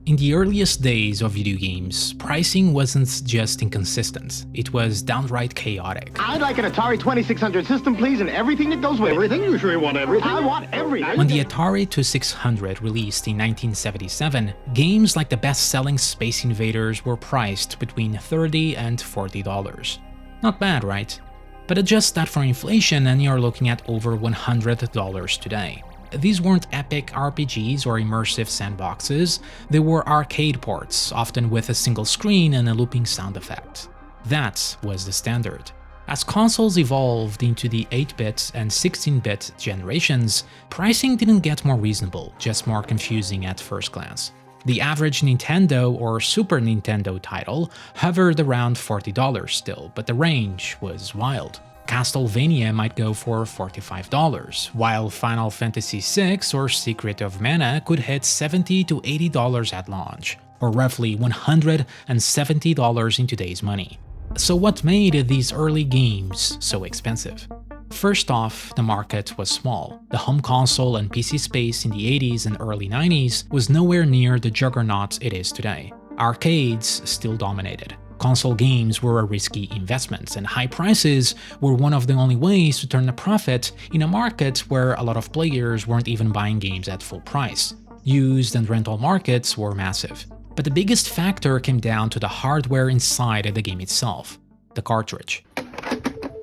In the earliest days of video games, pricing wasn't just inconsistent, it was downright chaotic. I'd like an Atari 2600 system, please, and everything that goes with it. Everything? You sure you want everything? I want everything. When the Atari 2600 released in 1977, games like the best-selling Space Invaders were priced between $30 and $40. Not bad, right? But adjust that for inflation and you're looking at over $100 today. These weren't epic RPGs or immersive sandboxes, they were arcade ports, often with a single screen and a looping sound effect. That was the standard. As consoles evolved into the 8-bit and 16-bit generations, pricing didn't get more reasonable, just more confusing at first glance. The average Nintendo or Super Nintendo title hovered around $40 still, but the range was wild. Castlevania might go for $45, while Final Fantasy VI or Secret of Mana could hit $70 to $80 at launch, or roughly $170 in today's money. So what made these early games so expensive? First off, the market was small. The home console and PC space in the 80s and early 90s was nowhere near the juggernaut it is today. Arcades still dominated. Console games were a risky investment, and high prices were one of the only ways to turn a profit in a market where a lot of players weren't even buying games at full price. Used and rental markets were massive. But the biggest factor came down to the hardware inside the game itself, the cartridge.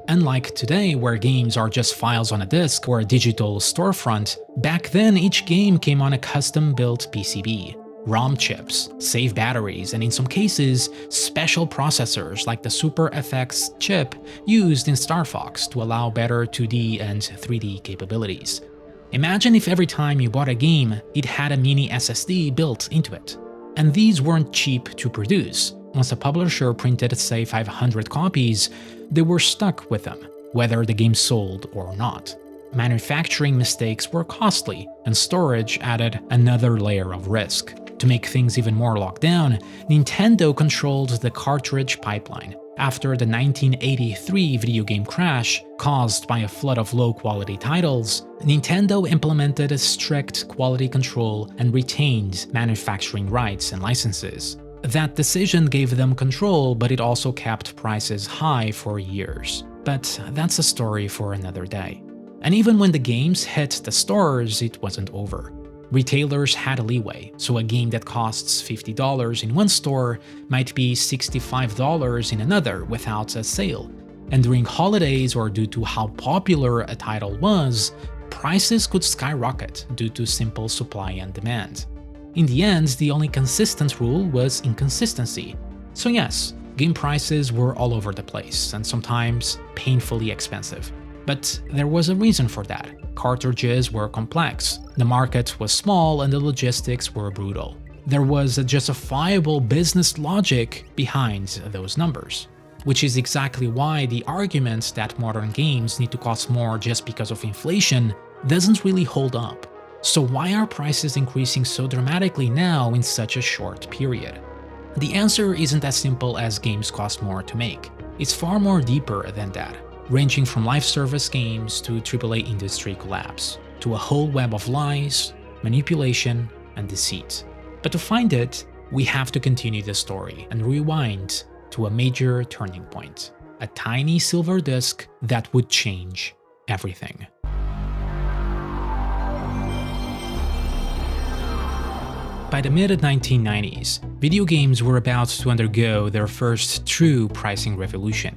Unlike today, where games are just files on a disc or a digital storefront, back then each game came on a custom-built PCB. ROM chips, save batteries, and in some cases, special processors like the Super FX chip used in Star Fox to allow better 2D and 3D capabilities. Imagine if every time you bought a game, it had a mini SSD built into it. And these weren't cheap to produce. Once a publisher printed, say, 500 copies, they were stuck with them, whether the game sold or not. Manufacturing mistakes were costly, and storage added another layer of risk. To make things even more locked down, Nintendo controlled the cartridge pipeline. After the 1983 video game crash, caused by a flood of low-quality titles, Nintendo implemented a strict quality control and retained manufacturing rights and licenses. That decision gave them control, but it also kept prices high for years. But that's a story for another day. And even when the games hit the stores, it wasn't over. Retailers had a leeway, so a game that costs $50 in one store might be $65 in another without a sale. And during holidays or due to how popular a title was, prices could skyrocket due to simple supply and demand. In the end, the only consistent rule was inconsistency. So yes, game prices were all over the place and sometimes painfully expensive. But there was a reason for that. Cartridges were complex, the market was small, and the logistics were brutal. There was a justifiable business logic behind those numbers. Which is exactly why the argument that modern games need to cost more just because of inflation doesn't really hold up. So why are prices increasing so dramatically now in such a short period? The answer isn't as simple as games cost more to make. It's far more deeper than that, ranging from live service games to AAA industry collapse, to a whole web of lies, manipulation, and deceit. But to find it, we have to continue the story and rewind to a major turning point, a tiny silver disc that would change everything. By the mid-1990s, video games were about to undergo their first true pricing revolution,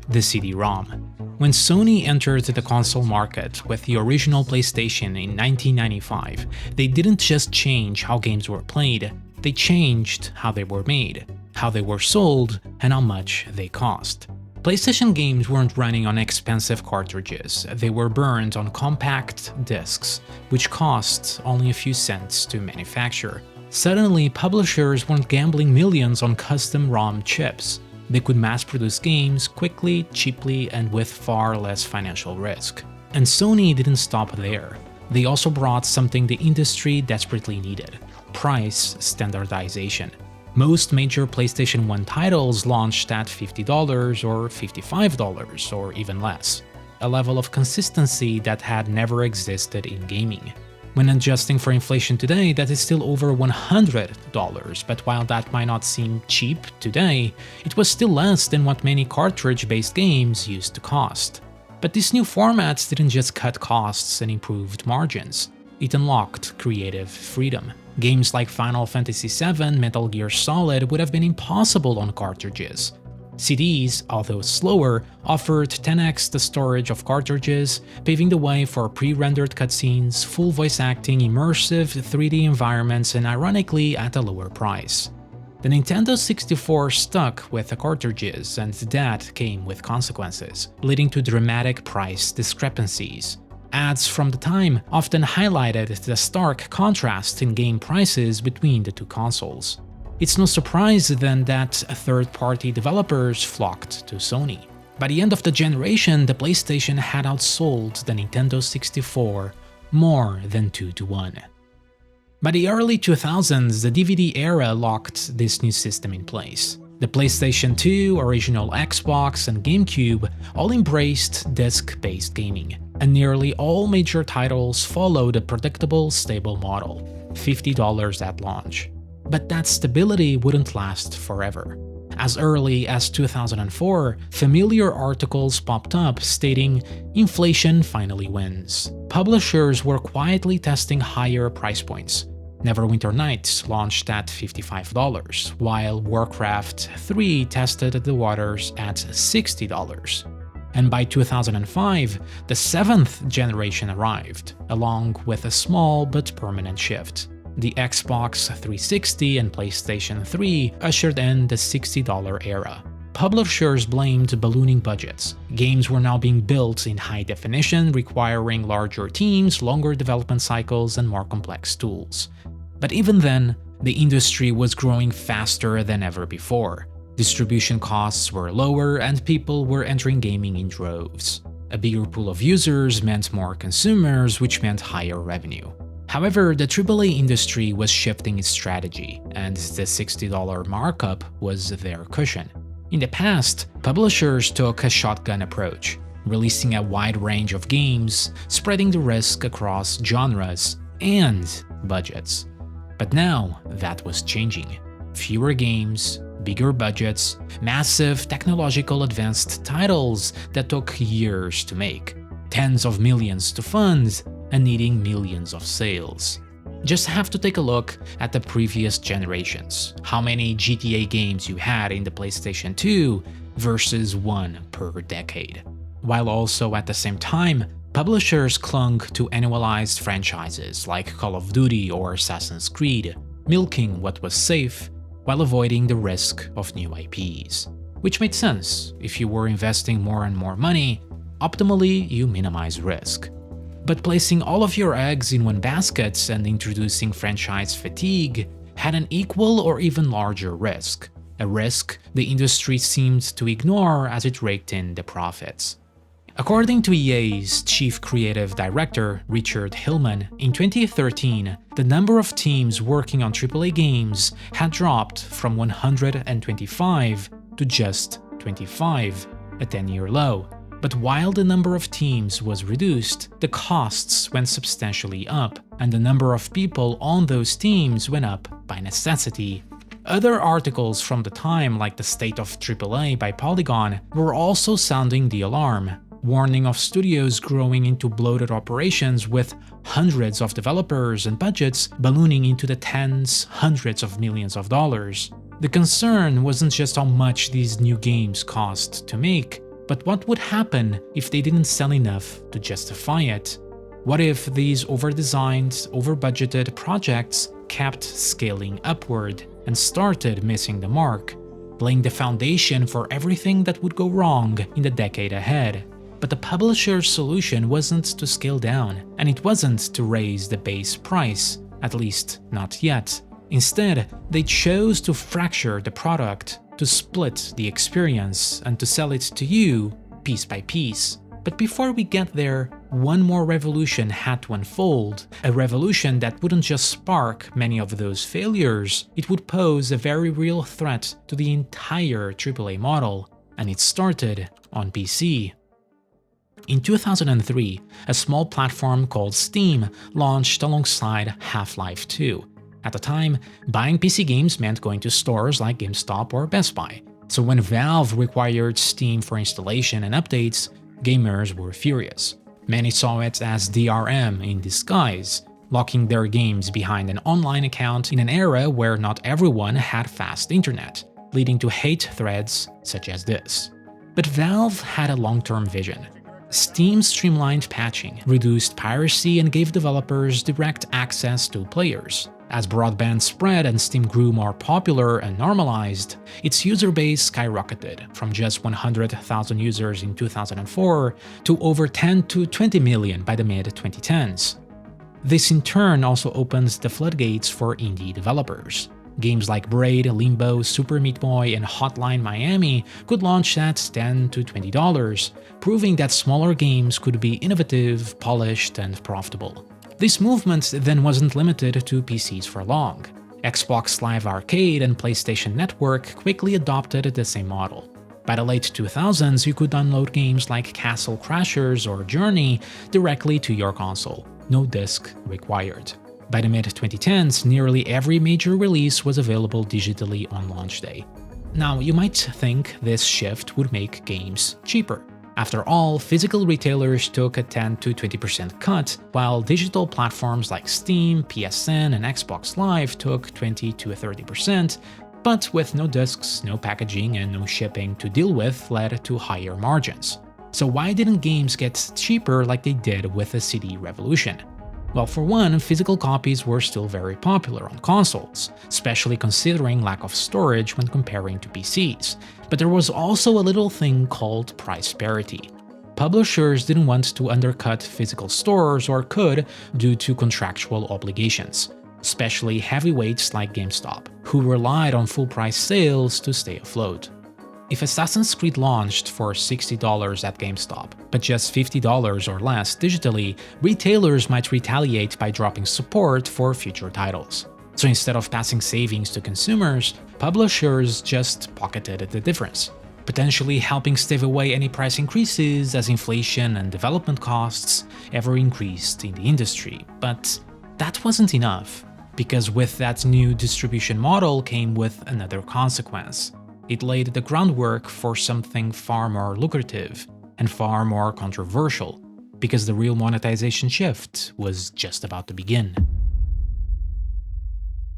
the CD-ROM. When Sony entered the console market with the original PlayStation in 1995, they didn't just change how games were played, they changed how they were made, how they were sold, and how much they cost. PlayStation games weren't running on expensive cartridges, they were burned on compact discs, which cost only a few cents to manufacture. Suddenly, publishers weren't gambling millions on custom ROM chips. They could mass-produce games quickly, cheaply, and with far less financial risk. And Sony didn't stop there. They also brought something the industry desperately needed: price standardization. Most major PlayStation 1 titles launched at $50 or $55 or even less, a level of consistency that had never existed in gaming. When adjusting for inflation today, that is still over $100, but while that might not seem cheap today, it was still less than what many cartridge-based games used to cost. But these new formats didn't just cut costs and improved margins, it unlocked creative freedom. Games like Final Fantasy VII, Metal Gear Solid would have been impossible on cartridges. CDs, although slower, offered 10x the storage of cartridges, paving the way for pre-rendered cutscenes, full voice acting, immersive 3D environments, and ironically at a lower price. The Nintendo 64 stuck with the cartridges, and that came with consequences, leading to dramatic price discrepancies. Ads from the time often highlighted the stark contrast in game prices between the two consoles. It's no surprise then that third-party developers flocked to Sony. By the end of the generation, the PlayStation had outsold the Nintendo 64 more than 2-1. By the early 2000s, the DVD era locked this new system in place. The PlayStation 2, original Xbox, and GameCube all embraced disc-based gaming, and nearly all major titles followed a predictable, stable model, $50 at launch. But that stability wouldn't last forever. As early as 2004, familiar articles popped up stating, "Inflation finally wins." Publishers were quietly testing higher price points. Neverwinter Nights launched at $55, while Warcraft 3 tested the waters at $60. And by 2005, the 7th generation arrived, along with a small but permanent shift. The Xbox 360 and PlayStation 3 ushered in the $60 era. Publishers blamed ballooning budgets. Games were now being built in high definition, requiring larger teams, longer development cycles, and more complex tools. But even then, the industry was growing faster than ever before. Distribution costs were lower, and people were entering gaming in droves. A bigger pool of users meant more consumers, which meant higher revenue. However, the AAA industry was shifting its strategy, and the $60 markup was their cushion. In the past, publishers took a shotgun approach, releasing a wide range of games, spreading the risk across genres and budgets. But now, that was changing. Fewer games, bigger budgets, massive technological advanced titles that took years to make, tens of millions to fund, and needing millions of sales. Just have to take a look at the previous generations, how many GTA games you had in the PlayStation 2 versus one per decade. While also at the same time, publishers clung to annualized franchises like Call of Duty or Assassin's Creed, milking what was safe while avoiding the risk of new IPs. Which made sense. If you were investing more and more money, optimally you minimize risk. But placing all of your eggs in one basket and introducing franchise fatigue had an equal or even larger risk, a risk the industry seemed to ignore as it raked in the profits. According to EA's chief creative director, Richard Hillman, in 2013, the number of teams working on AAA games had dropped from 125 to just 25, a 10-year low. But while the number of teams was reduced, the costs went substantially up, and the number of people on those teams went up by necessity. Other articles from the time, like The State of AAA by Polygon, were also sounding the alarm, warning of studios growing into bloated operations with hundreds of developers and budgets ballooning into the tens, hundreds of millions of dollars. The concern wasn't just how much these new games cost to make, but what would happen if they didn't sell enough to justify it? What if these over-designed, over-budgeted projects kept scaling upward and started missing the mark, laying the foundation for everything that would go wrong in the decade ahead? But the publisher's solution wasn't to scale down, and it wasn't to raise the base price, at least not yet. Instead, they chose to fracture the product, to split the experience, and to sell it to you piece by piece. But before we get there, one more revolution had to unfold, a revolution that wouldn't just spark many of those failures, it would pose a very real threat to the entire AAA model, and it started on PC. In 2003, a small platform called Steam launched alongside Half-Life 2. At the time, buying PC games meant going to stores like GameStop or Best Buy. So when Valve required Steam for installation and updates, gamers were furious. Many saw it as DRM in disguise, locking their games behind an online account in an era where not everyone had fast internet, leading to hate threads such as this. But Valve had a long-term vision. Steam streamlined patching, reduced piracy, and gave developers direct access to players. As broadband spread and Steam grew more popular and normalized, its user base skyrocketed from just 100,000 users in 2004 to over 10 to 20 million by the mid-2010s. This in turn also opens the floodgates for indie developers. Games like Braid, Limbo, Super Meat Boy, and Hotline Miami could launch at $10 to $20, proving that smaller games could be innovative, polished, and profitable. This movement then wasn't limited to PCs for long. Xbox Live Arcade and PlayStation Network quickly adopted the same model. By the late 2000s, you could download games like Castle Crashers or Journey directly to your console, no disc required. By the mid-2010s, nearly every major release was available digitally on launch day. Now, you might think this shift would make games cheaper. After all, physical retailers took a 10 to 20% cut, while digital platforms like Steam, PSN, and Xbox Live took 20 to 30%, but with no discs, no packaging, and no shipping to deal with led to higher margins. So why didn't games get cheaper like they did with the CD revolution? Well, for one, physical copies were still very popular on consoles, especially considering lack of storage when comparing to PCs. But there was also a little thing called price parity. Publishers didn't want to undercut physical stores or could due to contractual obligations, especially heavyweights like GameStop, who relied on full-price sales to stay afloat. If Assassin's Creed launched for $60 at GameStop, but just $50 or less digitally, retailers might retaliate by dropping support for future titles. So instead of passing savings to consumers, publishers just pocketed the difference, potentially helping stave away any price increases as inflation and development costs ever increased in the industry. But that wasn't enough, because with that new distribution model came with another consequence. It laid the groundwork for something far more lucrative and far more controversial, because the real monetization shift was just about to begin.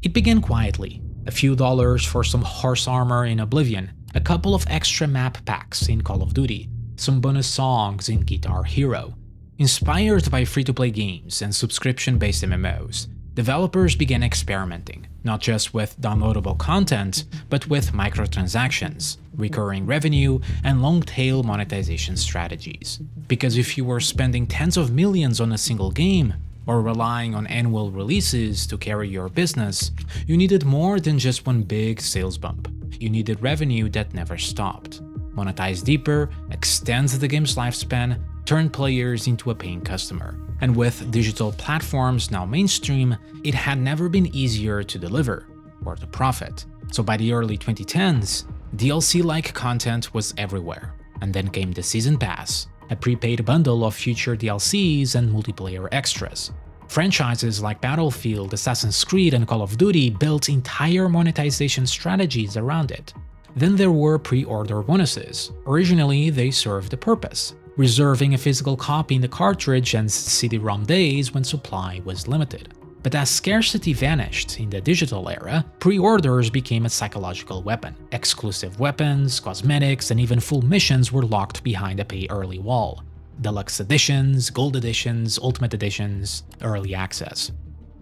It began quietly, a few dollars for some horse armor in Oblivion, a couple of extra map packs in Call of Duty, some bonus songs in Guitar Hero. Inspired by free-to-play games and subscription-based MMOs, developers began experimenting, not just with downloadable content, but with microtransactions, recurring revenue, and long-tail monetization strategies. Because if you were spending tens of millions on a single game, or relying on annual releases to carry your business, you needed more than just one big sales bump. You needed revenue that never stopped. Monetize deeper, extend the game's lifespan, turn players into a paying customer. And with digital platforms now mainstream, it had never been easier to deliver, or to profit. So by the early 2010s, DLC-like content was everywhere. And then came the Season Pass, a prepaid bundle of future DLCs and multiplayer extras. Franchises like Battlefield, Assassin's Creed, and Call of Duty built entire monetization strategies around it. Then there were pre-order bonuses. Originally, they served a purpose, reserving a physical copy in the cartridge and CD-ROM days when supply was limited. But as scarcity vanished in the digital era, pre-orders became a psychological weapon. Exclusive weapons, cosmetics, and even full missions were locked behind a pay-early wall. Deluxe editions, gold editions, ultimate editions, early access.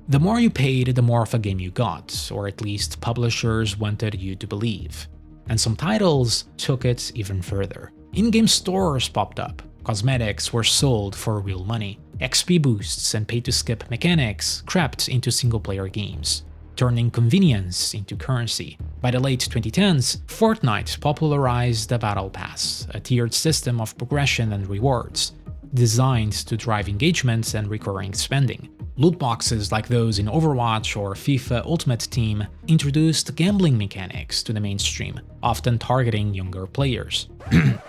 The more you paid, the more of a game you got, or at least publishers wanted you to believe. And some titles took it even further. In-game stores popped up, cosmetics were sold for real money, XP boosts and pay-to-skip mechanics crept into single-player games, turning convenience into currency. By the late 2010s, Fortnite popularized the Battle Pass, a tiered system of progression and rewards, designed to drive engagement and recurring spending. Loot boxes like those in Overwatch or FIFA Ultimate Team introduced gambling mechanics to the mainstream, often targeting younger players.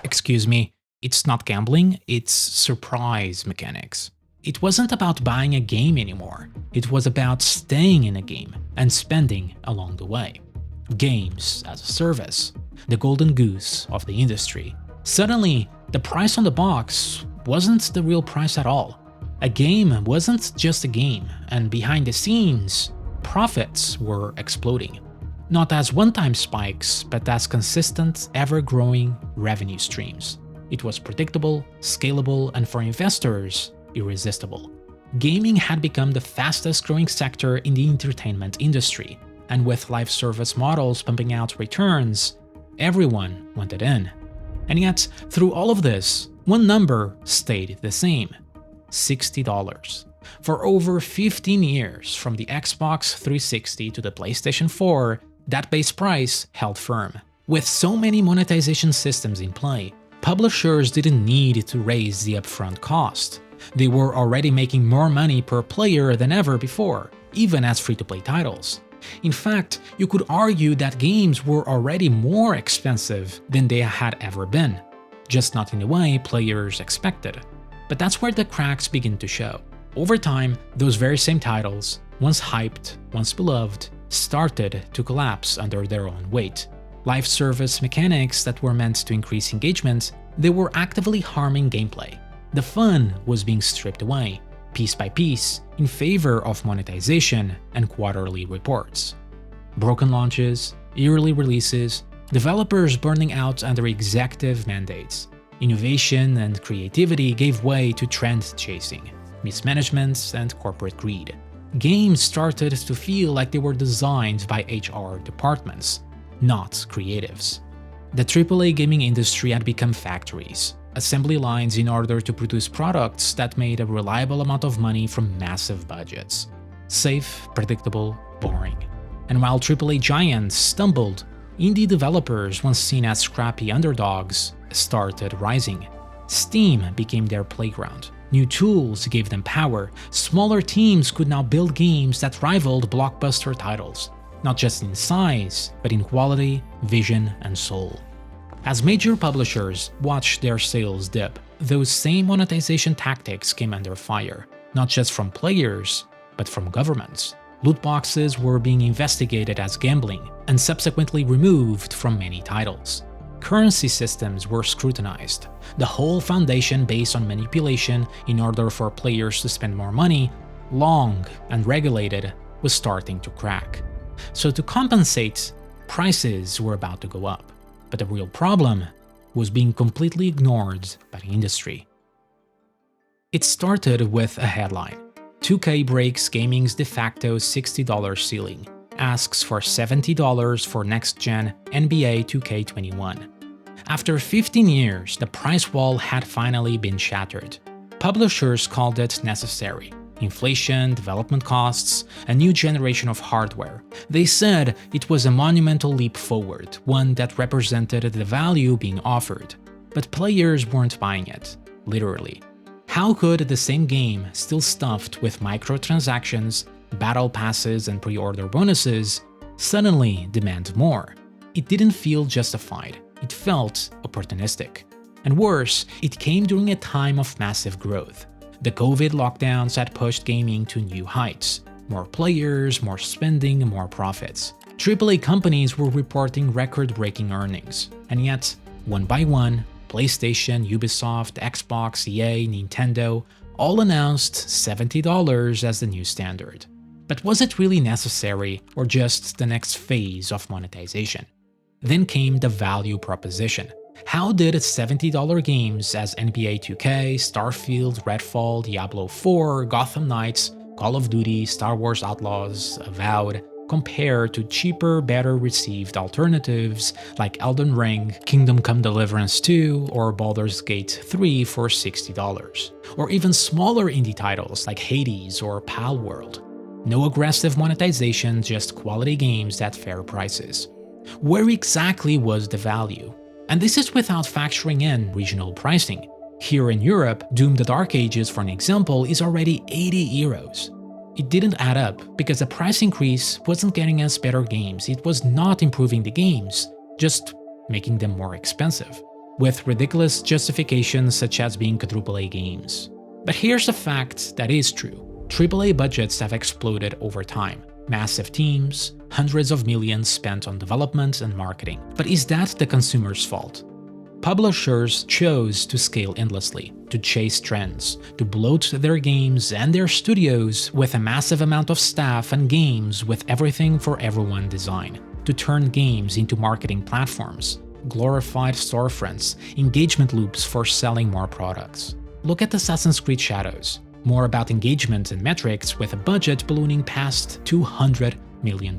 Excuse me, It's not gambling, it's surprise mechanics. It wasn't about buying a game anymore, it was about staying in a game and spending along the way. Games as a service, the golden goose of the industry. Suddenly, the price on the box wasn't the real price at all. A game wasn't just a game, and behind the scenes, profits were exploding. Not as one-time spikes, but as consistent, ever-growing revenue streams. It was predictable, scalable, and for investors, irresistible. Gaming had become the fastest-growing sector in the entertainment industry, and with live service models pumping out returns, everyone wanted in. And yet, through all of this, one number stayed the same: $60. For over 15 years, from the Xbox 360 to the PlayStation 4, that base price held firm. With so many monetization systems in play, publishers didn't need to raise the upfront cost. They were already making more money per player than ever before, even as free-to-play titles. In fact, you could argue that games were already more expensive than they had ever been, just not in the way players expected. But that's where the cracks begin to show. Over time, those very same titles, once hyped, once beloved, started to collapse under their own weight. Live service mechanics that were meant to increase engagement, they were actively harming gameplay. The fun was being stripped away, piece by piece, in favor of monetization and quarterly reports. Broken launches, yearly releases, developers burning out under executive mandates. Innovation and creativity gave way to trend chasing, mismanagement, and corporate greed. Games started to feel like they were designed by HR departments, not creatives. The AAA gaming industry had become factories, assembly lines in order to produce products that made a reliable amount of money from massive budgets. Safe, predictable, boring. And while AAA giants stumbled, indie developers, once seen as scrappy underdogs, started rising. Steam became their playground. New tools gave them power. Smaller teams could now build games that rivaled blockbuster titles, not just in size, but in quality, vision, and soul. As major publishers watched their sales dip, those same monetization tactics came under fire, not just from players, but from governments. Loot boxes were being investigated as gambling, and subsequently removed from many titles. Currency systems were scrutinized. The whole foundation based on manipulation in order for players to spend more money, long and regulated, was starting to crack. So to compensate, prices were about to go up. But the real problem was being completely ignored by the industry. It started with a headline: 2K breaks gaming's de facto $60 ceiling, asks for $70 for next-gen NBA 2K21. After 15 years, the price wall had finally been shattered. Publishers called it necessary. Inflation, development costs, a new generation of hardware. They said it was a monumental leap forward, one that represented the value being offered. But players weren't buying it, literally. How could the same game, still stuffed with microtransactions, battle passes, and pre-order bonuses, suddenly demand more? It didn't feel justified, it felt opportunistic. And worse, it came during a time of massive growth. The COVID lockdowns had pushed gaming to new heights. More players, more spending, more profits. AAA companies were reporting record-breaking earnings. And yet, one by one, PlayStation, Ubisoft, Xbox, EA, Nintendo all announced $70 as the new standard. But was it really necessary, or just the next phase of monetization? Then came the value proposition. How did $70 games as NBA 2K, Starfield, Redfall, Diablo 4, Gotham Knights, Call of Duty, Star Wars Outlaws, Avowed compare to cheaper, better received alternatives like Elden Ring, Kingdom Come Deliverance 2, or Baldur's Gate 3 for $60? Or even smaller indie titles like Hades or Palworld. No aggressive monetization, just quality games at fair prices. Where exactly was the value? And this is without factoring in regional pricing. Here in Europe, Doom the Dark Ages, for an example, is already €80. It didn't add up because the price increase wasn't getting us better games, it was not improving the games, just making them more expensive. with ridiculous justifications such as being AAA games. But here's a fact that is true. AAA budgets have exploded over time. Massive teams, hundreds of millions spent on development and marketing. But is that the consumer's fault? Publishers chose to scale endlessly, to chase trends, to bloat their games and their studios with a massive amount of staff and games with everything for everyone design, to turn games into marketing platforms, glorified storefronts, engagement loops for selling more products. Look at Assassin's Creed Shadows. More about engagement and metrics with a budget ballooning past $200 million.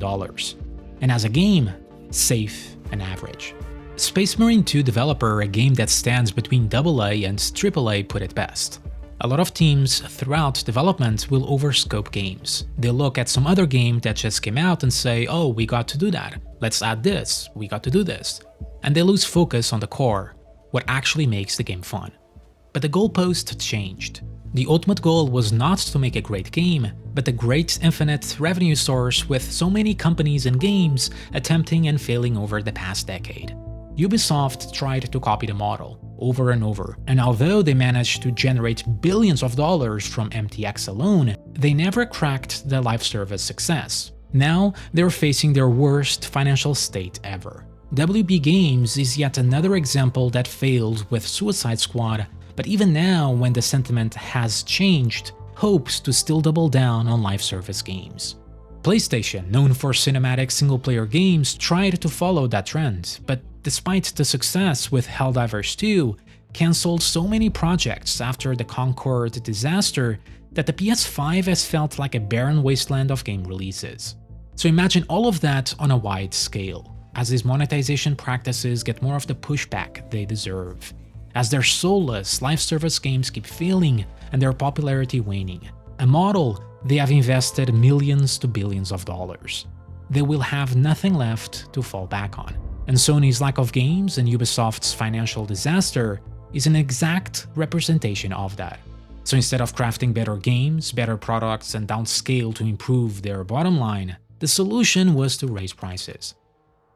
And as a game, safe and average. Space Marine 2 developer, a game that stands between AA and AAA, put it best. A lot of teams throughout development will overscope games. They'll look at some other game that just came out and say, oh, we got to do that, let's add this, we got to do this. And they lose focus on the core, what actually makes the game fun. But the goalpost changed. The ultimate goal was not to make a great game, but a great infinite revenue source with so many companies and games attempting and failing over the past decade. Ubisoft tried to copy the model over and over, and although they managed to generate billions of dollars from MTX alone, they never cracked the live service success. Now they're facing their worst financial state ever. WB Games is yet another example that failed with Suicide Squad, but even now, when the sentiment has changed, hopes to still double down on live service games. PlayStation, known for cinematic single-player games, tried to follow that trend, but despite the success with Helldivers 2, cancelled so many projects after the Concord disaster that the PS5 has felt like a barren wasteland of game releases. So imagine all of that on a wide scale, as these monetization practices get more of the pushback they deserve, as their soulless live service games keep failing and their popularity waning, a model they have invested millions to billions of dollars. They will have nothing left to fall back on. And Sony's lack of games and Ubisoft's financial disaster is an exact representation of that. So instead of crafting better games, better products, and downscale to improve their bottom line, the solution was to raise prices.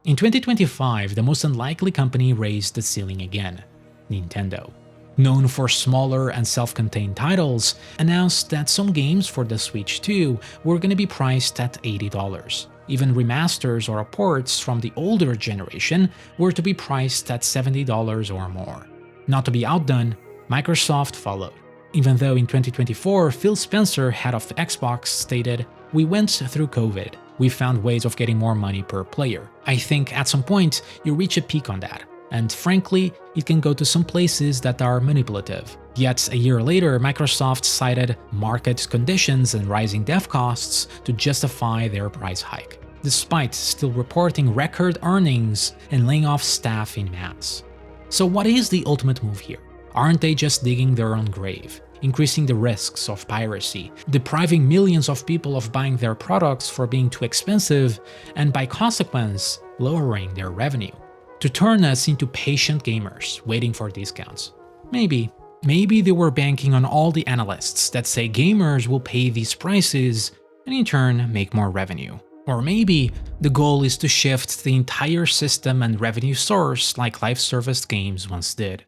In 2025, the most unlikely company raised the ceiling again: Nintendo. Known for smaller and self-contained titles, announced that some games for the Switch 2 were going to be priced at $80. Even remasters or ports from the older generation were to be priced at $70 or more. Not to be outdone, Microsoft followed. Even though in 2024, Phil Spencer, head of Xbox, stated, "We went through COVID. We found ways of getting more money per player. I think at some point you reach a peak on that. And frankly, it can go to some places that are manipulative." Yet a year later, Microsoft cited market conditions and rising dev costs to justify their price hike, despite still reporting record earnings and laying off staff in mass. So what is the ultimate move here? Aren't they just digging their own grave, increasing the risks of piracy, depriving millions of people of buying their products for being too expensive, and by consequence, lowering their revenue? To turn us into patient gamers waiting for discounts. Maybe they were banking on all the analysts that say gamers will pay these prices and in turn make more revenue. Or maybe the goal is to shift the entire system and revenue source like live service games once did.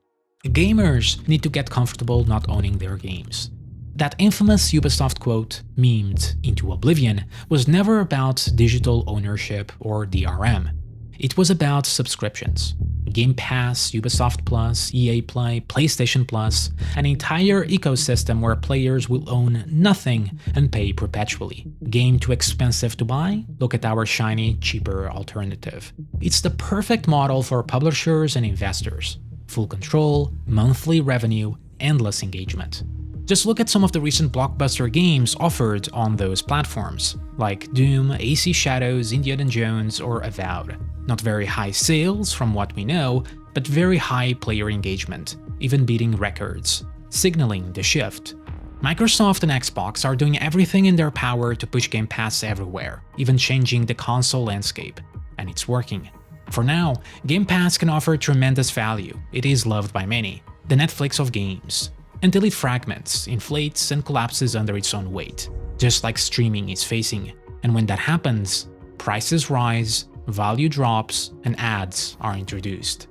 Gamers need to get comfortable not owning their games. That infamous Ubisoft quote, memed into oblivion, was never about digital ownership or DRM. It was about subscriptions. Game Pass, Ubisoft Plus, EA Play, PlayStation Plus, an entire ecosystem where players will own nothing and pay perpetually. Game too expensive to buy? Look at our shiny, cheaper alternative. It's the perfect model for publishers and investors. Full control, monthly revenue, endless engagement. Just look at some of the recent blockbuster games offered on those platforms, like Doom, AC Shadows, Indiana Jones, or Avowed. Not very high sales from what we know, but very high player engagement, even beating records, signaling the shift. Microsoft and Xbox are doing everything in their power to push Game Pass everywhere, even changing the console landscape, and it's working. For now, Game Pass can offer tremendous value. It is loved by many, the Netflix of games, until it fragments, inflates, and collapses under its own weight, just like streaming is facing. And when that happens, prices rise, value drops, and ads are introduced.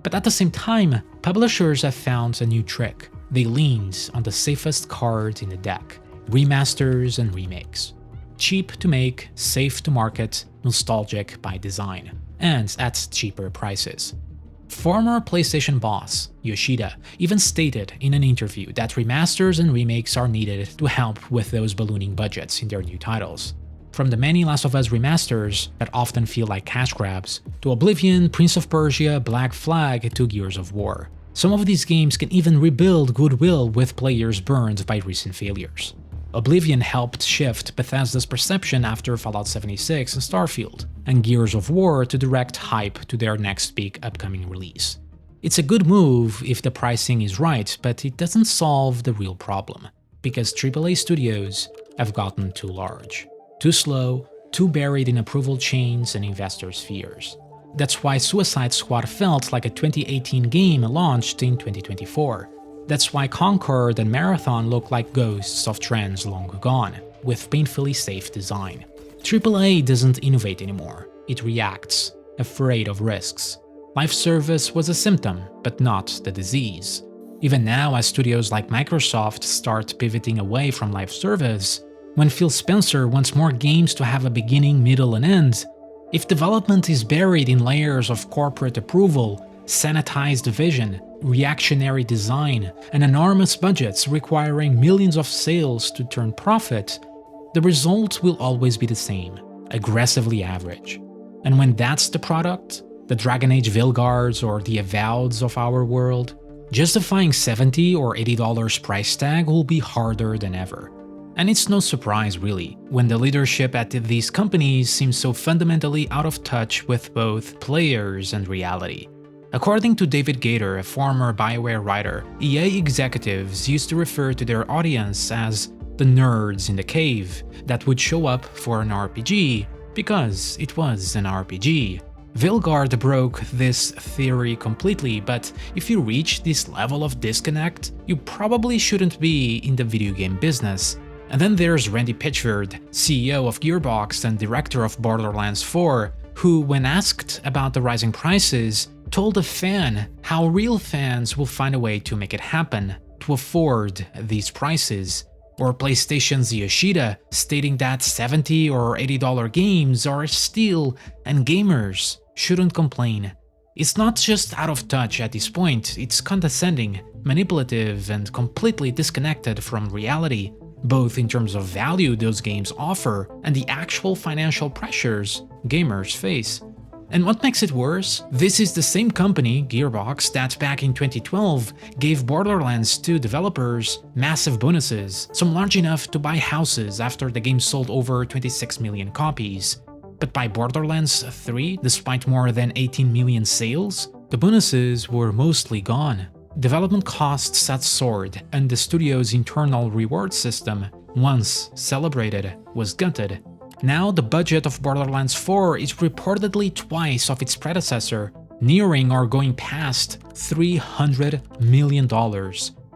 But at the same time, publishers have found a new trick. They leaned on the safest card in the deck: remasters and remakes. Cheap to make, safe to market, nostalgic by design, and at cheaper prices. Former PlayStation boss Yoshida even stated in an interview that remasters and remakes are needed to help with those ballooning budgets in their new titles. From the many Last of Us remasters that often feel like cash grabs, to Oblivion, Prince of Persia, Black Flag, to Gears of War. Some of these games can even rebuild goodwill with players burned by recent failures. Oblivion helped shift Bethesda's perception after Fallout 76 and Starfield, and Gears of War to direct hype to their next big upcoming release. It's a good move if the pricing is right, but it doesn't solve the real problem, because AAA studios have gotten too large. Too slow, too buried in approval chains and investors' fears. That's why Suicide Squad felt like a 2018 game launched in 2024. That's why Concord and Marathon look like ghosts of trends long gone, with painfully safe design. AAA doesn't innovate anymore, it reacts, afraid of risks. Live service was a symptom, but not the disease. Even now, as studios like Microsoft start pivoting away from live service, when Phil Spencer wants more games to have a beginning, middle, and end, if development is buried in layers of corporate approval, sanitized vision, reactionary design, and enormous budgets requiring millions of sales to turn profit, the result will always be the same: aggressively average. And when that's the product, the Dragon Age Vilgards or the Avoweds of our world, justifying $70 or $80 price tag will be harder than ever. And it's no surprise, really, when the leadership at these companies seems so fundamentally out of touch with both players and reality. According to David Gator, a former BioWare writer, EA executives used to refer to their audience as the nerds in the cave that would show up for an RPG because it was an RPG. Vilgard broke this theory completely, but if you reach this level of disconnect, you probably shouldn't be in the video game business. And then there's Randy Pitchford, CEO of Gearbox and director of Borderlands 4, who, when asked about the rising prices, told a fan how real fans will find a way to make it happen, to afford these prices. Or PlayStation's Yoshida, stating that $70 or $80 games are a steal and gamers shouldn't complain. It's not just out of touch at this point, it's condescending, manipulative, and completely disconnected from reality, both in terms of value those games offer and the actual financial pressures gamers face. And what makes it worse? This is the same company, Gearbox, that back in 2012 gave Borderlands 2 developers massive bonuses, some large enough to buy houses after the game sold over 26 million copies. But by Borderlands 3, despite more than 18 million sales, the bonuses were mostly gone. Development costs had soared, and the studio's internal reward system, once celebrated, was gutted. Now the budget of Borderlands 4 is reportedly twice of its predecessor, nearing or going past $300 million.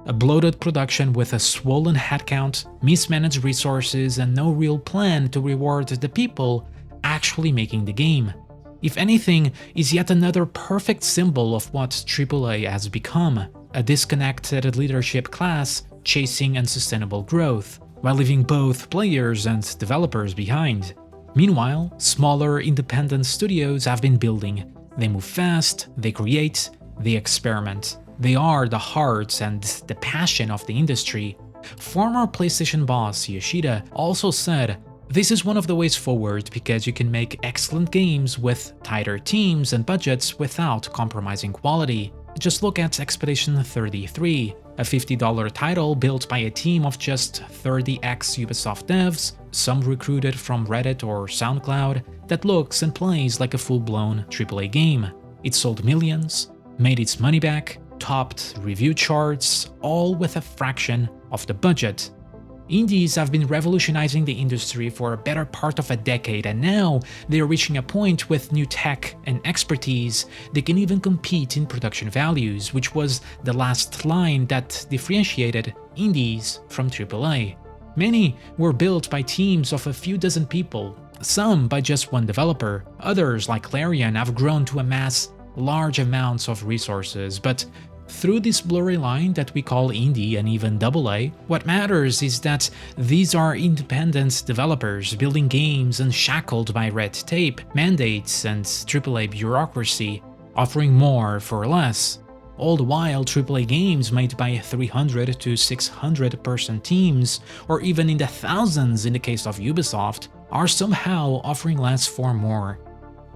A bloated production with a swollen headcount, mismanaged resources, and no real plan to reward the people actually making the game. If anything, is yet another perfect symbol of what AAA has become, a disconnected leadership class chasing unsustainable growth, while leaving both players and developers behind. Meanwhile, smaller independent studios have been building. They move fast, they create, they experiment. They are the heart and the passion of the industry. Former PlayStation boss Yoshida also said, "This is one of the ways forward because you can make excellent games with tighter teams and budgets without compromising quality. Just look at Expedition 33, a $50 title built by a team of just 30 ex-Ubisoft devs, some recruited from Reddit or SoundCloud, that looks and plays like a full-blown AAA game. It sold millions, made its money back, topped review charts, all with a fraction of the budget. Indies have been revolutionizing the industry for a better part of a decade, and now they're reaching a point with new tech and expertise they can even compete in production values, which was the last line that differentiated indies from AAA. Many were built by teams of a few dozen people, some by just one developer. Others, like Larian, have grown to amass large amounts of resources, but through this blurry line that we call indie and even AA, what matters is that these are independent developers building games unshackled by red tape, mandates, and AAA bureaucracy, offering more for less. All the while, AAA games made by 300 to 600 person teams, or even in the thousands in the case of Ubisoft, are somehow offering less for more.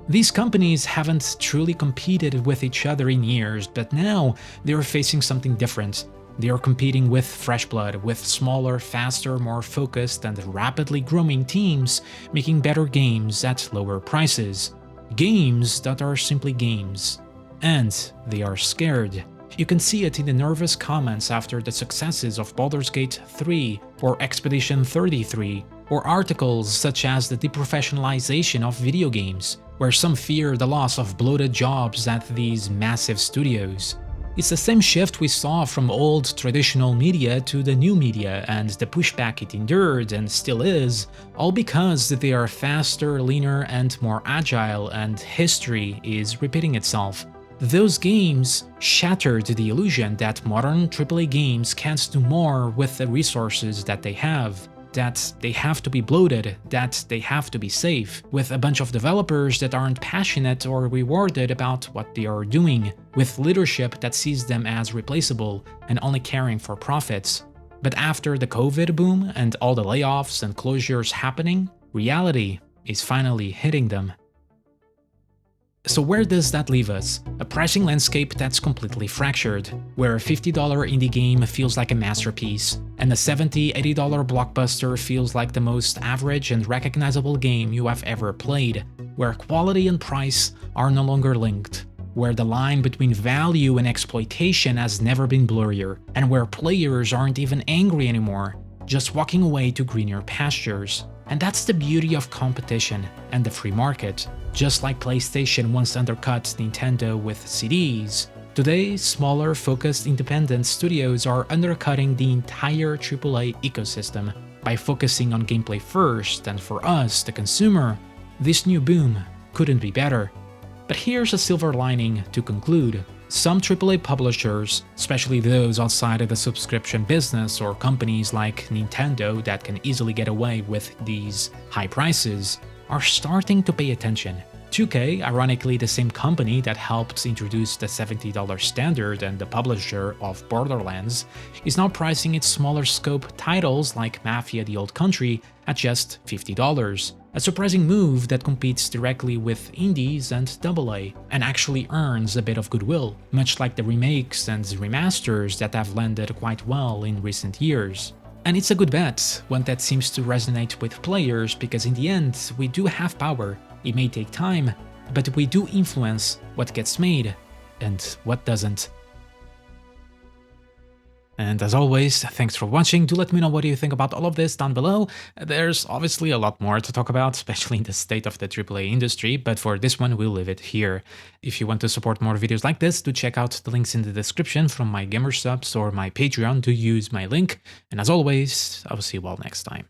These companies haven't truly competed with each other in years, but now they are facing something different. They are competing with fresh blood, with smaller, faster, more focused, and rapidly growing teams, making better games at lower prices. Games that are simply games. And they are scared. You can see it in the nervous comments after the successes of Baldur's Gate 3 or Expedition 33, or articles such as the deprofessionalization of video games, where some fear the loss of bloated jobs at these massive studios. It's the same shift we saw from old traditional media to the new media, and the pushback it endured and still is, all because they are faster, leaner, and more agile, and history is repeating itself. Those games shattered the illusion that modern AAA games can't do more with the resources that they have. That they have to be bloated, that they have to be safe, with a bunch of developers that aren't passionate or rewarded about what they are doing, with leadership that sees them as replaceable and only caring for profits. But after the COVID boom and all the layoffs and closures happening, reality is finally hitting them. So where does that leave us? A pricing landscape that's completely fractured, where a $50 indie game feels like a masterpiece, and a $70, $80 blockbuster feels like the most average and recognizable game you have ever played, where quality and price are no longer linked, where the line between value and exploitation has never been blurrier, and where players aren't even angry anymore, just walking away to greener pastures. And that's the beauty of competition and the free market. Just like PlayStation once undercut Nintendo with CDs, today smaller, focused independent studios are undercutting the entire AAA ecosystem by focusing on gameplay first, and for us, the consumer, this new boom couldn't be better. But here's a silver lining to conclude. Some AAA publishers, especially those outside of the subscription business or companies like Nintendo that can easily get away with these high prices, are starting to pay attention. 2K, ironically the same company that helped introduce the $70 standard and the publisher of Borderlands, is now pricing its smaller scope titles like Mafia: The Old Country at just $50. A surprising move that competes directly with indies and AA, and actually earns a bit of goodwill, much like the remakes and remasters that have landed quite well in recent years. And it's a good bet, one that seems to resonate with players, because in the end, we do have power. It may take time, but we do influence what gets made and what doesn't. And as always, thanks for watching. Do let me know what you think about all of this down below. There's obviously a lot more to talk about, especially in the state of the AAA industry, but for this one, we'll leave it here. If you want to support more videos like this, do check out the links in the description from my gamer subs or my Patreon to use my link. And as always, I will see you all next time.